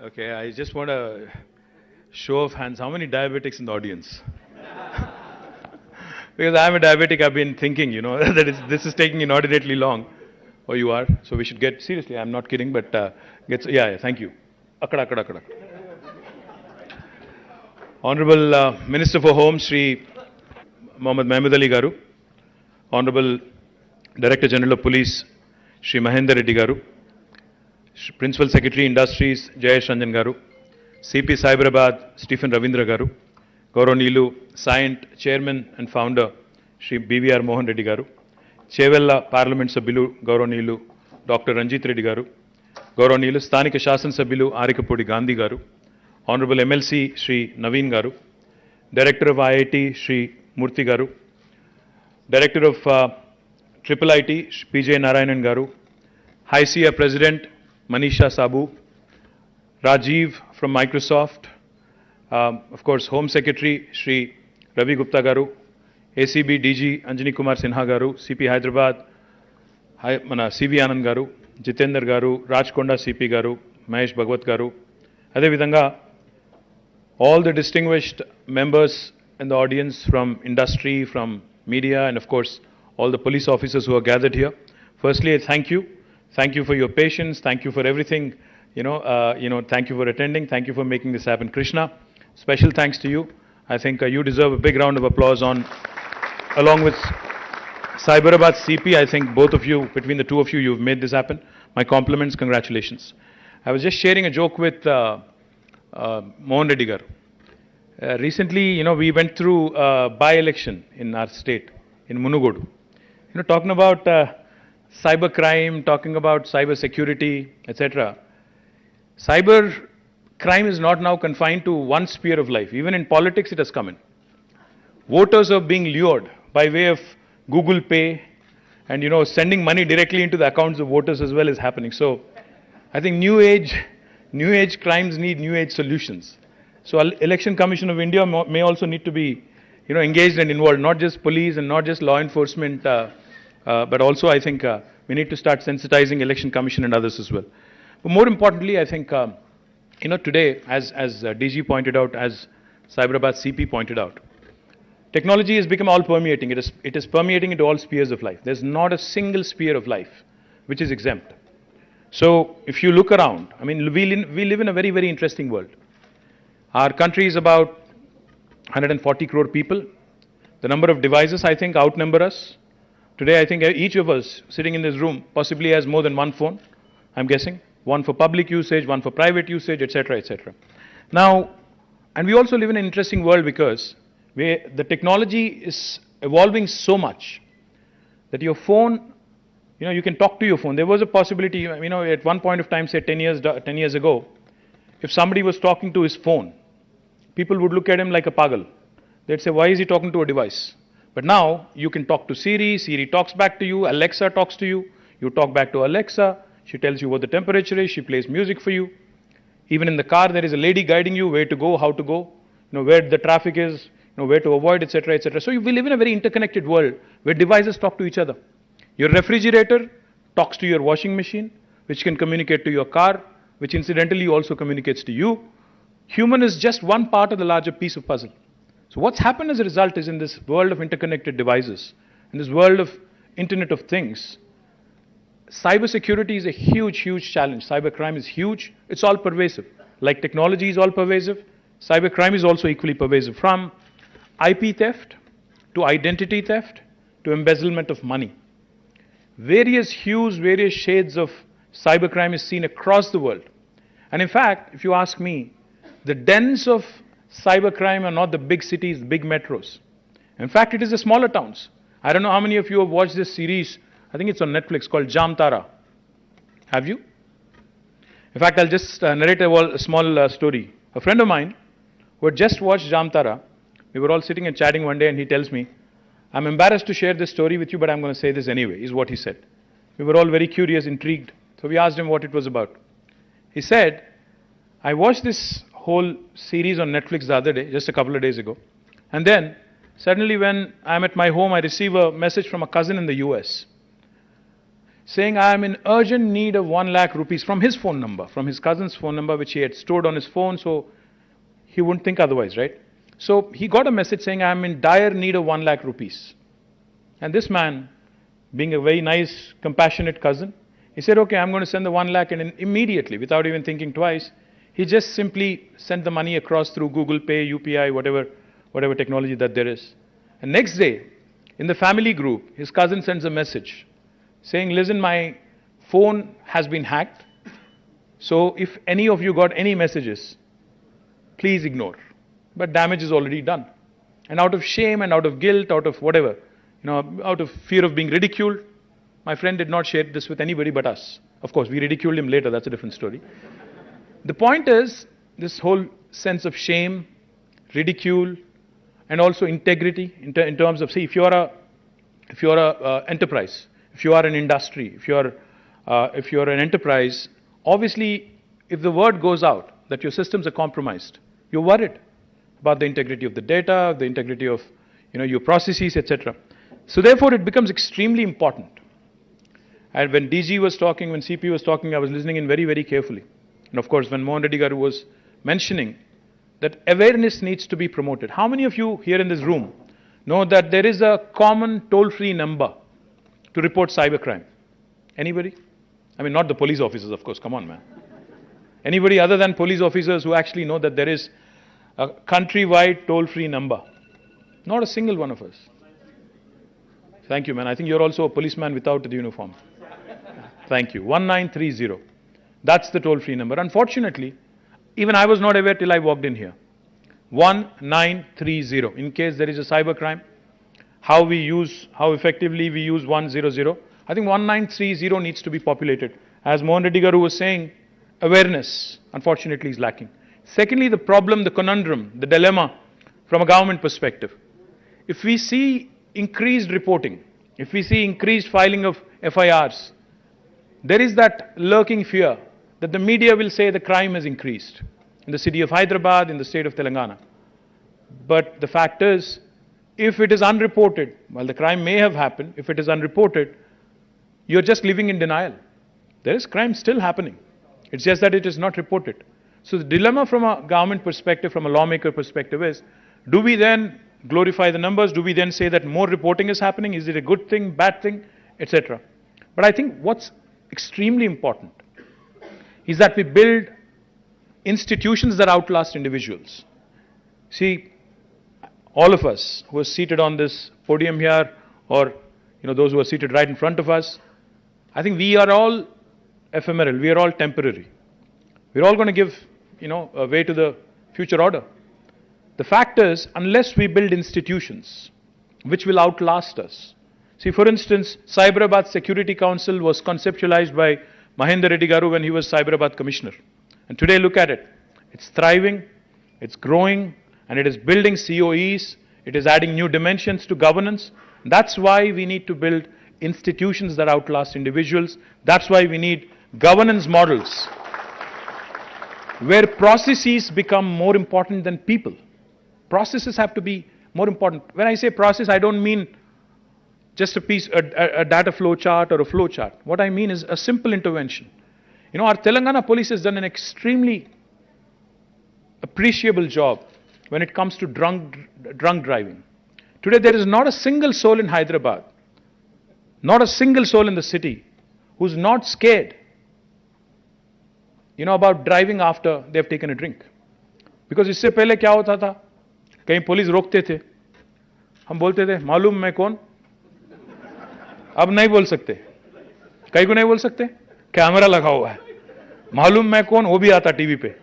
Okay, I just want a show of hands. How many diabetics in the audience? Because I'm a diabetic, I've been thinking, that this is taking inordinately long. Oh, you are? So we should get, seriously, I'm not kidding, but yeah, thank you. Akkada. Honorable Minister for Home, Shri Mohammad Mahmood Ali Garu. Honorable Director General of Police, Shri Mahendra Reddy Garu. Principal Secretary Industries, Jayesh Ranjan Garu. CP Cyberabad, Stephen Ravindra Garu. Gauranilu, Scient Chairman and Founder, Shri BVR Mohan Reddy Garu. Chevella Parliament Sabbilu, Gauranilu, Dr. Ranjit Reddy Garu. Gauranilu, Sthanika Shasan Sabbilu, Arikapudi Gandhi Garu. Honorable MLC, Shri Naveen Garu. Director of IIT, Shri Murthy Garu. Director of Triple IT, PJ Narayanan Garu. High SIA President, Manisha Sabu. Rajiv from Microsoft. Of course, Home Secretary, Shri Ravi Gupta Garu. ACB DG, Anjani Kumar Sinha Garu. CP Hyderabad, CV Anand Garu. Jitendra Garu. Rajkonda CP Garu. Mahesh Bhagwat Garu. Ade vidhanga, all the distinguished members in the audience from industry, from media, and of course, all the police officers who are gathered here. Firstly, I thank you. Thank you for your patience. Thank you for everything. Thank you for attending. Thank you for making this happen. Krishna, special thanks to you. I think you deserve a big round of applause along with Cyberabad CP. I think both of you, between the two of you, you've made this happen. My compliments, congratulations. I was just sharing a joke with Mohan Reddy Garu. Recently, we went through a by-election in our state, in Munugodu. Talking about cyber crime, talking about cyber security, etc. Cyber crime is not now confined to one sphere of life. Even in politics, it has come in. Voters are being lured by way of Google Pay and, sending money directly into the accounts of voters as well is happening. So I think new age crimes need new age solutions. So Election Commission of India may also need to be, engaged and involved, not just police and not just law enforcement, but also I think we need to start sensitizing Election Commission and others as well. But more importantly, I think, today, as DG pointed out, as Cyberabad CP pointed out, technology has become all permeating. It is permeating into all spheres of life. There's not a single sphere of life which is exempt. So if you look around, we live in a very, very interesting world. Our country is about 140 crore people. The number of devices, I think, outnumber us. Today, I think each of us sitting in this room possibly has more than one phone, I'm guessing. One for public usage, one for private usage, etc., etc. Now, and we also live in an interesting world because the technology is evolving so much that your phone, you can talk to your phone. There was a possibility, at one point of time, say 10 years ago, if somebody was talking to his phone, people would look at him like a pagal. They'd say, why is he talking to a device? But now, you can talk to Siri, Siri talks back to you, Alexa talks to you, you talk back to Alexa, she tells you what the temperature is, she plays music for you. Even in the car, there is a lady guiding you where to go, how to go, where the traffic is, where to avoid, etc., etc. So we live in a very interconnected world where devices talk to each other. Your refrigerator talks to your washing machine, which can communicate to your car, which incidentally also communicates to you. Human is just one part of the larger piece of puzzle. So what's happened as a result is in this world of interconnected devices, in this world of Internet of Things, cybersecurity is a huge, huge challenge. Cybercrime is huge. It's all pervasive. Like technology is all pervasive, cybercrime is also equally pervasive. From IP theft to identity theft to embezzlement of money. Various hues, various shades of cybercrime is seen across the world. And in fact, if you ask me, the dens of cybercrime are not the big cities, big metros. In fact, it is the smaller towns. I don't know how many of you have watched this series, I think it's on Netflix, called Jamtara. Have you? In fact, I'll just narrate a small story. A friend of mine who had just watched Jamtara, we were all sitting and chatting one day and he tells me, I'm embarrassed to share this story with you, but I'm going to say this anyway, is what he said. We were all very curious, intrigued. So we asked him what it was about. He said, I watched this whole series on Netflix the other day, just a couple of days ago. And then, suddenly when I'm at my home, I receive a message from a cousin in the US. saying, I am in urgent need of 1 lakh rupees from his phone number, from his cousin's phone number, which he had stored on his phone, so he wouldn't think otherwise, right? So he got a message saying, I am in dire need of 1 lakh rupees. And this man, being a very nice, compassionate cousin, he said, okay, I'm going to send the 1 lakh, and immediately, without even thinking twice, he just simply sent the money across through Google Pay, UPI, whatever technology that there is. And next day, in the family group, his cousin sends a message saying, listen, my phone has been hacked, so if any of you got any messages, please ignore. But damage is already done. And out of shame and out of guilt, out of whatever, out of fear of being ridiculed, my friend did not share this with anybody but us. Of course, we ridiculed him later, that's a different story. The point is, this whole sense of shame, ridicule, and also integrity in terms of, see, if you're a enterprise, if you are an industry, if you're an enterprise, obviously, if the word goes out that your systems are compromised, you're worried about the integrity of the data, the integrity of your processes, etc. So therefore, it becomes extremely important. And when DG was talking, when CP was talking, I was listening in very, very carefully. And of course, when Mohan Reddy Garu was mentioning that awareness needs to be promoted. How many of you here in this room know that there is a common toll-free number to report cybercrime? Anybody? I mean, not the police officers, of course. Come on, man. Anybody other than police officers who actually know that there is a countrywide toll-free number? Not a single one of us. Thank you, man. I think you're also a policeman without the uniform. Thank you. 1930. That's the toll-free number. Unfortunately, even I was not aware till I walked in here. 1930. In case there is a cybercrime, how effectively we use 100. I think 1930 needs to be populated. As Mohan Reddy Garu was saying, awareness, unfortunately, is lacking. Secondly, the problem, the conundrum, the dilemma from a government perspective. If we see increased reporting, if we see increased filing of FIRs, there is that lurking fear that the media will say the crime has increased in the city of Hyderabad, in the state of Telangana. But the fact is, if it is unreported, while the crime may have happened, if it is unreported, you're just living in denial. There is crime still happening. It's just that it is not reported. So the dilemma from a government perspective, from a lawmaker perspective is, do we then glorify the numbers? Do we then say that more reporting is happening? Is it a good thing, bad thing, etc.? But I think what's extremely important is that we build institutions that outlast individuals. See, all of us who are seated on this podium here, or those who are seated right in front of us, I think we are all ephemeral, we are all temporary. We're all going to give, a way to the future order. The fact is, unless we build institutions which will outlast us. See, for instance, Cyberabad Security Council was conceptualized by Mahendra Reddy Garu when he was Cyberabad Commissioner. And today, look at it. It's thriving, it's growing, and it is building COEs, it is adding new dimensions to governance. That's why we need to build institutions that outlast individuals. That's why we need governance models where processes become more important than people. Processes have to be more important. When I say process, I don't mean just a data flow chart or a flow chart. What I mean is a simple intervention. Our Telangana police has done an extremely appreciable job when it comes to drunk driving. Today, there is not a single soul in Hyderabad, not a single soul in the city who's not scared, about driving after they've taken a drink. Because इससे पहले क्या होता था? कहीं police रोकते थे, हम बोलते थे मालूम मैं कौन? अब नहीं बोल सकते. कहीं को नहीं बोल सकते? कैमरा लगा हुआ है. मालूम मैं कौन? वो भी आता टीवी पे.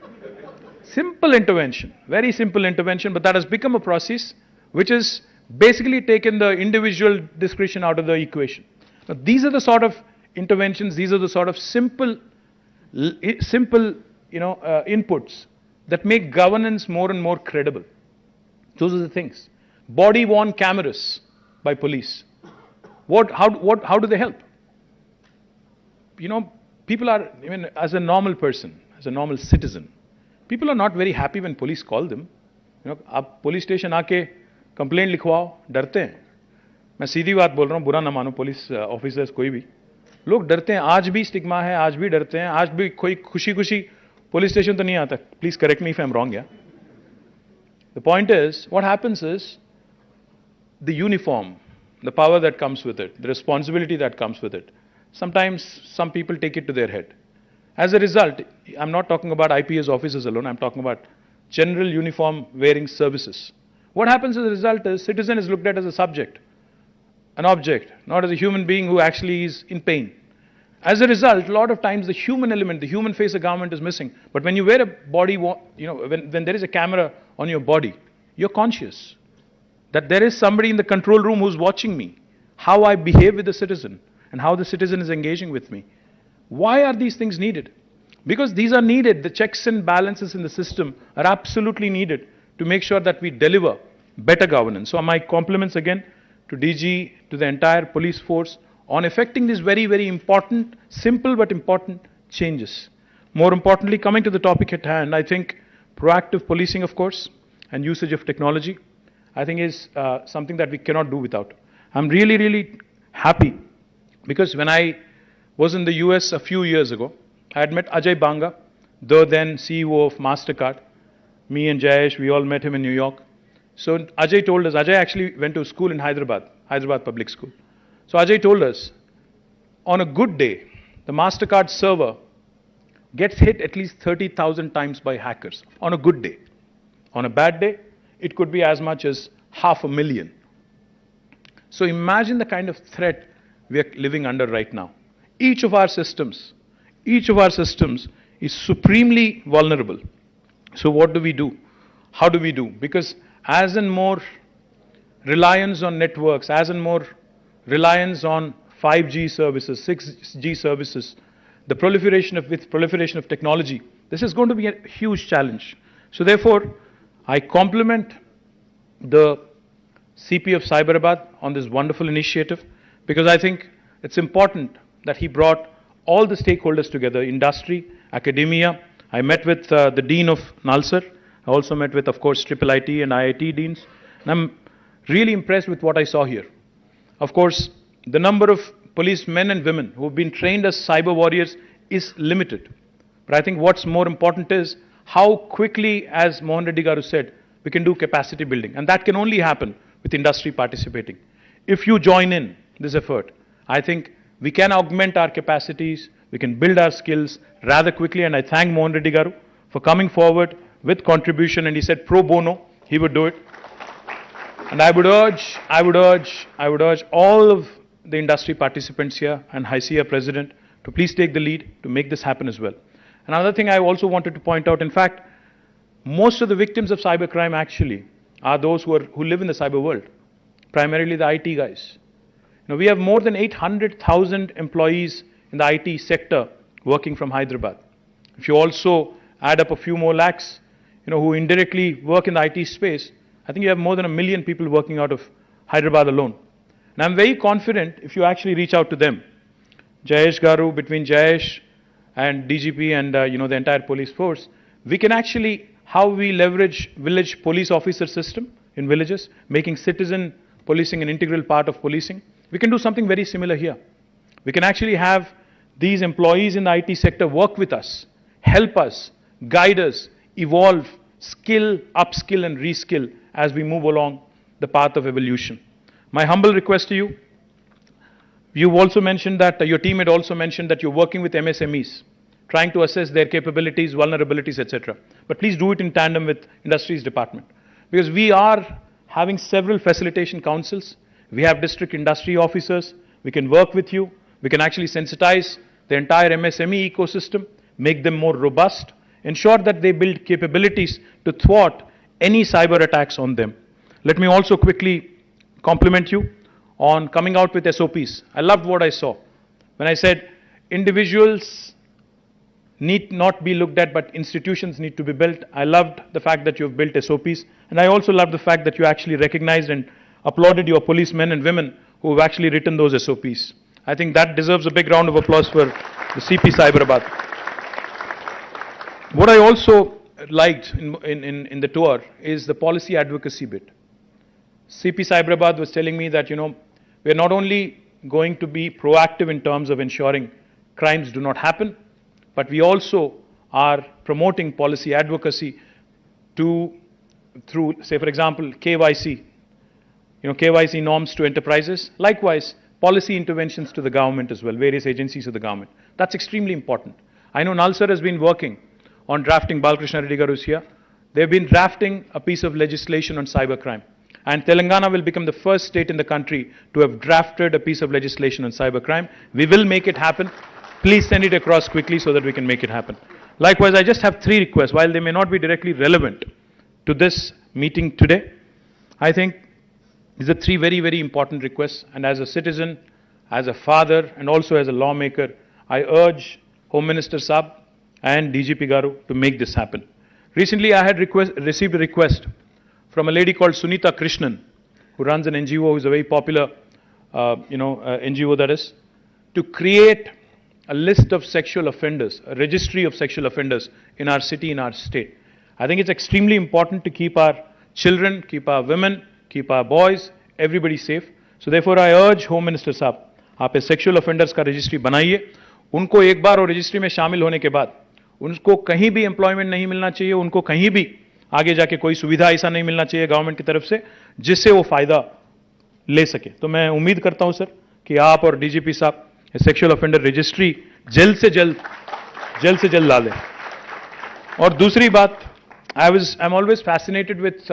Simple intervention, very simple intervention, but that has become a process which has basically taken the individual discretion out of the equation. Now, these are the sort of interventions, these are the sort of simple inputs that make governance more and more credible. Those are the things. Body-worn cameras by police. How do they help? People are, as a normal person, as a normal citizen, people are not very happy when police call them. आप police station आके complaint लिखवाओ, डरते हैं. मैं सीधी बात बोल रहा हूँ, बुरा ना मानो पुलिस ऑफिसर्स कोई भी. लोग डरते हैं, आज भी स्टिग्मा है, आज भी डरते हैं, आज भी कोई खुशी खुशी पुलिस स्टेशन तो नहीं आता. Please correct me if I am wrong. या the point is, what happens is the uniform, the power that comes with it, the responsibility that comes with it. Sometimes some people take it to their head. As a result, I'm not talking about IPS officers alone, I'm talking about general uniform wearing services. What happens as a result is citizen is looked at as a subject, an object, not as a human being who actually is in pain. As a result, a lot of times the human element, the human face of government is missing. But when you wear a body, when there is a camera on your body, you're conscious that there is somebody in the control room who's watching me, how I behave with the citizen, and how the citizen is engaging with me. Why are these things needed? Because these are needed. The checks and balances in the system are absolutely needed to make sure that we deliver better governance. So my compliments again to DG, to the entire police force on effecting these very, very important, simple but important changes. More importantly, coming to the topic at hand, I think proactive policing, of course, and usage of technology, I think is something that we cannot do without. I'm really, really happy because when I was in the US a few years ago, I had met Ajay Banga, the then CEO of MasterCard. Me and Jayesh, we all met him in New York. So Ajay told us, Ajay actually went to school in Hyderabad Public School. So Ajay told us, on a good day, the MasterCard server gets hit at least 30,000 times by hackers, on a good day. On a bad day, it could be as much as 500,000. So imagine the kind of threat we are living under right now. Each of our systems is supremely vulnerable. So what do we do? How do we do? Because as in more reliance on networks, as in more reliance on 5G services, 6G services, the proliferation of technology, this is going to be a huge challenge. So therefore, I compliment the CP of Cyberabad on this wonderful initiative because I think it's important that he brought all the stakeholders together, industry, academia. I met with the Dean of Nalsar. I also met with, of course, IIIT and IIT deans. And I'm really impressed with what I saw here. Of course, the number of policemen and women who have been trained as cyber warriors is limited. But I think what's more important is how quickly, as Mohan Reddy Garu said, we can do capacity building. And that can only happen with industry participating. If you join in this effort, I think we can augment our capacities, we can build our skills rather quickly. And I thank Mohan Reddy Garu for coming forward with contribution. And he said pro bono, he would do it. And I would urge all of the industry participants here and HICIA President to please take the lead to make this happen as well. Another thing I also wanted to point out, in fact, most of the victims of cybercrime actually are those who live in the cyber world, primarily the IT guys. Now, we have more than 800,000 employees in the IT sector working from Hyderabad. If you also add up a few more lakhs, who indirectly work in the IT space, I think you have more than 1 million people working out of Hyderabad alone. And I'm very confident if you actually reach out to them, Jayesh Garu, between Jayesh and DGP and the entire police force, we can actually, how we leverage village police officer system in villages, making citizen policing an integral part of policing. We can do something very similar here. We can actually have these employees in the IT sector work with us, help us, guide us, evolve, skill, upskill and reskill as we move along the path of evolution. My humble request to you, you've also mentioned that, your team had also mentioned that you're working with MSMEs, trying to assess their capabilities, vulnerabilities, etc. But please do it in tandem with Industries Department. Because we are having several facilitation councils. We have district industry officers. We can work with you. We can actually sensitize the entire MSME ecosystem, make them more robust, ensure that they build capabilities to thwart any cyber attacks on them. Let me also quickly compliment you on coming out with SOPs. I loved what I saw. When I said individuals need not be looked at, but institutions need to be built. I loved the fact that you've built SOPs. And I also loved the fact that you actually recognized and applauded your policemen and women who have actually written those SOPs. I think that deserves a big round of applause for the CP Cyberabad. What I also liked in the tour is the policy advocacy bit. CP Cyberabad was telling me that, we're not only going to be proactive in terms of ensuring crimes do not happen, but we also are promoting policy advocacy through, say, for example, KYC, KYC norms to enterprises. Likewise, policy interventions to the government as well, various agencies of the government. That's extremely important. I know Nal sir has been working on drafting, Balakrishna Reddy garu is here. They've been drafting a piece of legislation on cybercrime. And Telangana will become the first state in the country to have drafted a piece of legislation on cybercrime. We will make it happen. Please send it across quickly so that we can make it happen. Likewise, I just have 3 requests. While they may not be directly relevant to this meeting today, I think these are 3 very, very important requests. And as a citizen, as a father, and also as a lawmaker, I urge Home Minister Saab and DGP Garu to make this happen. Recently, I had received a request from a lady called Sunita Krishnan, who runs an NGO, who is a very popular, NGO that is, to create a list of sexual offenders, a registry of sexual offenders in our city, in our state. I think it's extremely important to keep our children, keep our women, keep our boys, everybody safe. So therefore, I urge Home Minister Saab, आप sexual offenders का registry बनाइए. उनको एक बार वो registry में शामिल होने के बाद उनको कहीं भी employment नहीं मिलना चाहिए, उनको कहीं भी आगे जाके कोई सुविधा ऐसा नहीं मिलना चाहिए गवर्नमेंट की तरफ से जिससे वो फायदा ले सके. तो मैं उम्मीद करता हूं सर कि आप और डीजीपी साहब सेक्सुअल ऑफेंडर रजिस्ट्री जल्द से जल्द ला लें. और दूसरी बात, I'm always fascinated with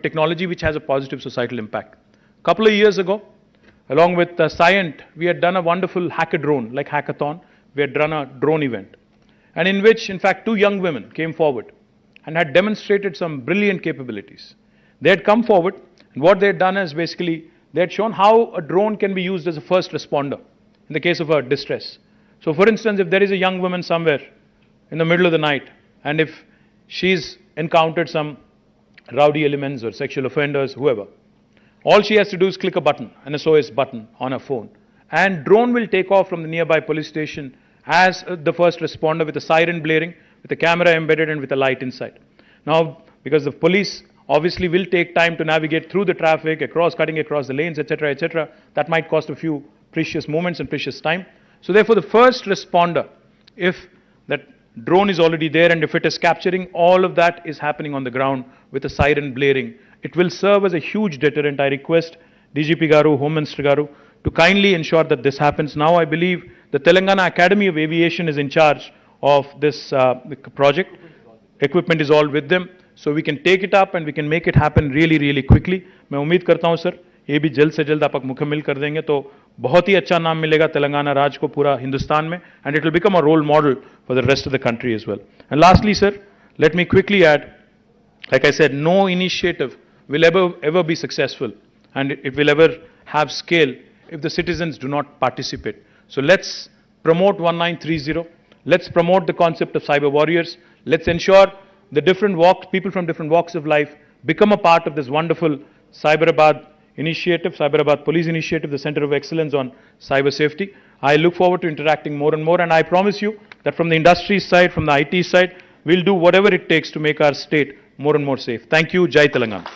technology which has a positive societal impact. Couple of years ago, along with Scient, we had done a wonderful hackathon, like hackathon. We had done a drone event, and in which, in fact, 2 young women came forward and had demonstrated some brilliant capabilities. They had come forward, and what they had done is basically they had shown how a drone can be used as a first responder in the case of a distress. So, for instance, if there is a young woman somewhere in the middle of the night, and if she's encountered some rowdy elements or sexual offenders, whoever, all she has to do is click a button, an SOS button on her phone, and drone will take off from the nearby police station as the first responder with a siren blaring, with a camera embedded and with a light inside. Now, because the police obviously will take time to navigate through the traffic, cutting across the lanes, etc., that might cost a few precious moments and precious time. So therefore, the first responder, if that drone is already there and if it is capturing all of that is happening on the ground with a siren blaring, it will serve as a huge deterrent. I request DGP Garu, Home Minister Garu, to kindly ensure that this happens. Now I believe the Telangana Academy of Aviation is in charge of this project. Equipment is all with them, so we can take it up and we can make it happen really, really quickly. मैं उम्मीद करता हूँ sir, ये भी जल्द से जल्द आप मुकम्मल कर देंगे तो बहुत ही अच्छा नाम मिलेगा तेलंगाना राज्य को पूरा हिंदुस्तान में, and it will become a role model for the rest of the country as well. And lastly, sir, let me quickly add, like I said, no initiative will ever be successful and it will ever have scale if the citizens do not participate. So let's promote 1930. Let's promote the concept of cyber warriors. Let's ensure the people from different walks of life become a part of this wonderful Cyberabad initiative, Cyberabad Police Initiative, the Center of Excellence on Cyber Safety. I look forward to interacting more and more, and I promise you that from the industry side, from the IT side, we'll do whatever it takes to make our state more and more safe. Thank you. Jai Telangana.